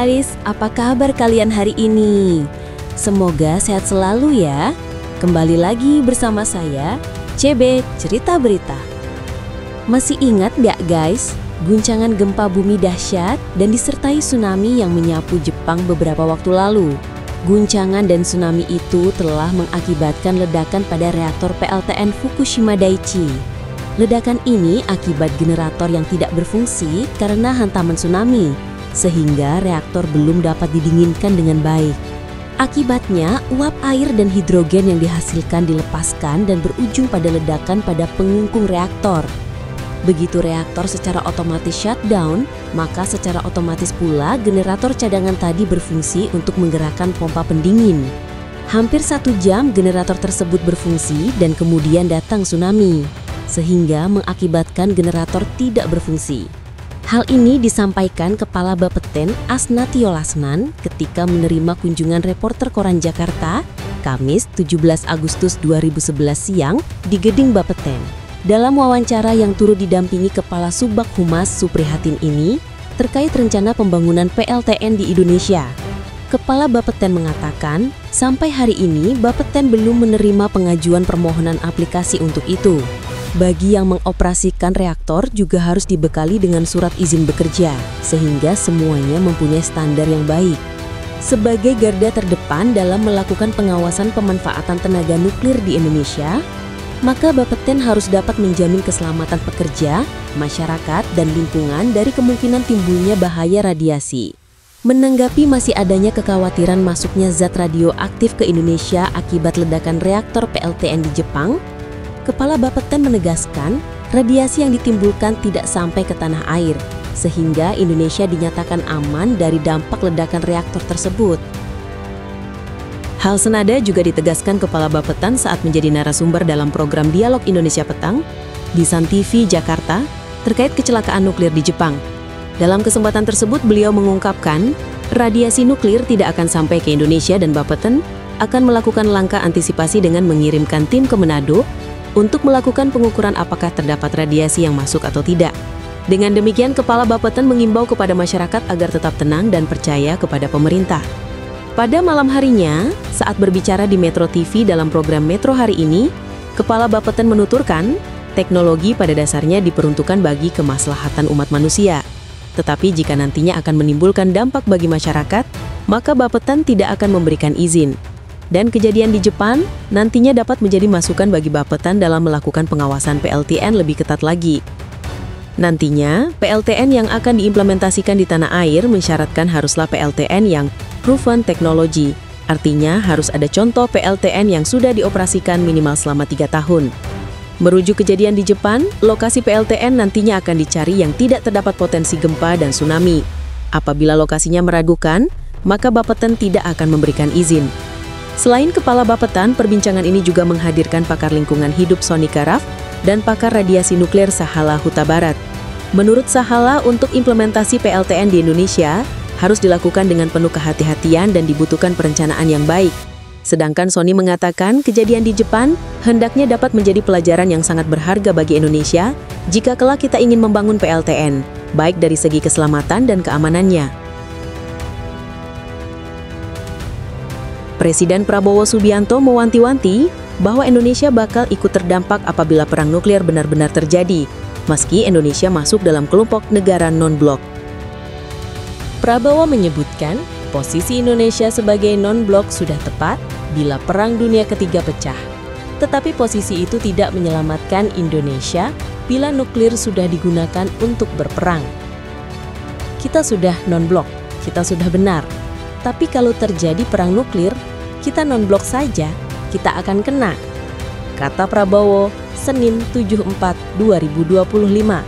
guys, apa kabar kalian hari ini? Semoga sehat selalu ya. Kembali lagi bersama saya, CB Cerita Berita. Masih ingat nggak guys, guncangan gempa bumi dahsyat dan disertai tsunami yang menyapu Jepang beberapa waktu lalu? Guncangan dan tsunami itu telah mengakibatkan ledakan pada reaktor PLTN Fukushima Daiichi. Ledakan ini akibat generator yang tidak berfungsi karena hantaman tsunami, sehingga reaktor belum dapat didinginkan dengan baik. Akibatnya, uap air dan hidrogen yang dihasilkan dilepaskan dan berujung pada ledakan pada pengungkung reaktor. Begitu reaktor secara otomatis shutdown, maka secara otomatis pula generator cadangan tadi berfungsi untuk menggerakkan pompa pendingin. Hampir 1 jam generator tersebut berfungsi dan kemudian datang tsunami, sehingga mengakibatkan generator tidak berfungsi. Hal ini disampaikan Kepala Bapeten Asnatio Lasnan ketika menerima kunjungan reporter Koran Jakarta, Kamis 17 Agustus 2011 siang di Gedung Bapeten. Dalam wawancara yang turut didampingi Kepala Subbag Humas Suprihatin ini terkait rencana pembangunan PLTN di Indonesia. Kepala Bapeten mengatakan, sampai hari ini Bapeten belum menerima pengajuan permohonan aplikasi untuk itu. Bagi yang mengoperasikan reaktor juga harus dibekali dengan surat izin bekerja, sehingga semuanya mempunyai standar yang baik. Sebagai garda terdepan dalam melakukan pengawasan pemanfaatan tenaga nuklir di Indonesia, maka Bapeten harus dapat menjamin keselamatan pekerja, masyarakat, dan lingkungan dari kemungkinan timbulnya bahaya radiasi. Menanggapi masih adanya kekhawatiran masuknya zat radioaktif ke Indonesia akibat ledakan reaktor PLTN di Jepang, Kepala Bapeten menegaskan radiasi yang ditimbulkan tidak sampai ke tanah air, sehingga Indonesia dinyatakan aman dari dampak ledakan reaktor tersebut. Hal senada juga ditegaskan Kepala Bapeten saat menjadi narasumber dalam program Dialog Indonesia Petang di Sun TV Jakarta terkait kecelakaan nuklir di Jepang. Dalam kesempatan tersebut beliau mengungkapkan radiasi nuklir tidak akan sampai ke Indonesia dan Bapeten akan melakukan langkah antisipasi dengan mengirimkan tim ke Manado untuk melakukan pengukuran apakah terdapat radiasi yang masuk atau tidak. Dengan demikian, Kepala Bapeten mengimbau kepada masyarakat agar tetap tenang dan percaya kepada pemerintah. Pada malam harinya, saat berbicara di Metro TV dalam program Metro Hari Ini, Kepala Bapeten menuturkan, teknologi pada dasarnya diperuntukkan bagi kemaslahatan umat manusia. Tetapi jika nantinya akan menimbulkan dampak bagi masyarakat, maka Bapeten tidak akan memberikan izin. Dan kejadian di Jepang nantinya dapat menjadi masukan bagi Bapeten dalam melakukan pengawasan PLTN lebih ketat lagi. Nantinya, PLTN yang akan diimplementasikan di tanah air mensyaratkan haruslah PLTN yang proven technology. Artinya harus ada contoh PLTN yang sudah dioperasikan minimal selama 3 tahun. Merujuk kejadian di Jepang, lokasi PLTN nantinya akan dicari yang tidak terdapat potensi gempa dan tsunami. Apabila lokasinya meragukan, maka Bapeten tidak akan memberikan izin. Selain Kepala Bapeten, perbincangan ini juga menghadirkan pakar lingkungan hidup Sony Karaf dan pakar radiasi nuklir Sahala Huta Barat. Menurut Sahala, untuk implementasi PLTN di Indonesia harus dilakukan dengan penuh kehati-hatian dan dibutuhkan perencanaan yang baik. Sedangkan Sony mengatakan kejadian di Jepang hendaknya dapat menjadi pelajaran yang sangat berharga bagi Indonesia jika kelak kita ingin membangun PLTN, baik dari segi keselamatan dan keamanannya. Presiden Prabowo Subianto mewanti-wanti bahwa Indonesia bakal ikut terdampak apabila perang nuklir benar-benar terjadi, meski Indonesia masuk dalam kelompok negara non-blok. Prabowo menyebutkan posisi Indonesia sebagai non-blok sudah tepat bila Perang Dunia Ketiga pecah. Tetapi posisi itu tidak menyelamatkan Indonesia bila nuklir sudah digunakan untuk berperang. Kita sudah non-blok, kita sudah benar. Tapi kalau terjadi perang nuklir, kita non-blok saja, kita akan kena, kata Prabowo Senin 7/4/2025.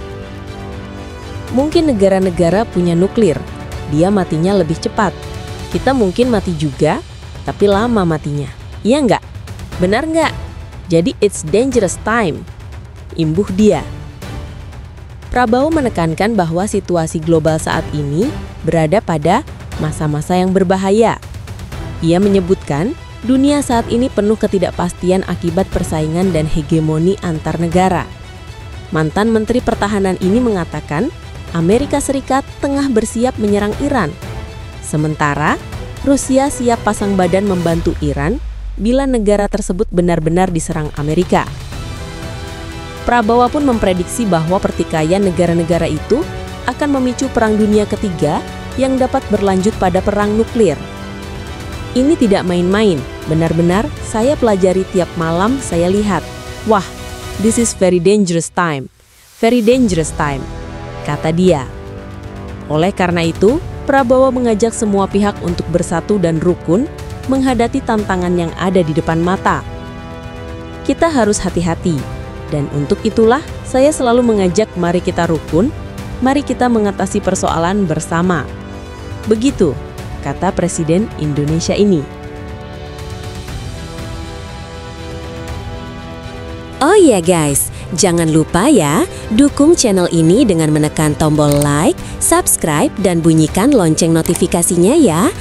Mungkin negara-negara punya nuklir, dia matinya lebih cepat. Kita mungkin mati juga, tapi lama matinya. Iya nggak? Benar nggak? Jadi it's dangerous time, imbuh dia. Prabowo menekankan bahwa situasi global saat ini berada pada masa-masa yang berbahaya. Ia menyebutkan, dunia saat ini penuh ketidakpastian akibat persaingan dan hegemoni antar negara. Mantan Menteri Pertahanan ini mengatakan, Amerika Serikat tengah bersiap menyerang Iran. Sementara, Rusia siap pasang badan membantu Iran bila negara tersebut benar-benar diserang Amerika. Prabowo pun memprediksi bahwa pertikaian negara-negara itu akan memicu Perang Dunia Ketiga yang dapat berlanjut pada perang nuklir. Ini tidak main-main, benar-benar saya pelajari tiap malam saya lihat. Wah, this is very dangerous time, kata dia. Oleh karena itu, Prabowo mengajak semua pihak untuk bersatu dan rukun menghadapi tantangan yang ada di depan mata. Kita harus hati-hati, dan untuk itulah saya selalu mengajak mari kita rukun, mari kita mengatasi persoalan bersama. Begitu, kata Presiden Indonesia ini. Oh iya guys, jangan lupa ya, dukung channel ini dengan menekan tombol like, subscribe, dan bunyikan lonceng notifikasinya ya.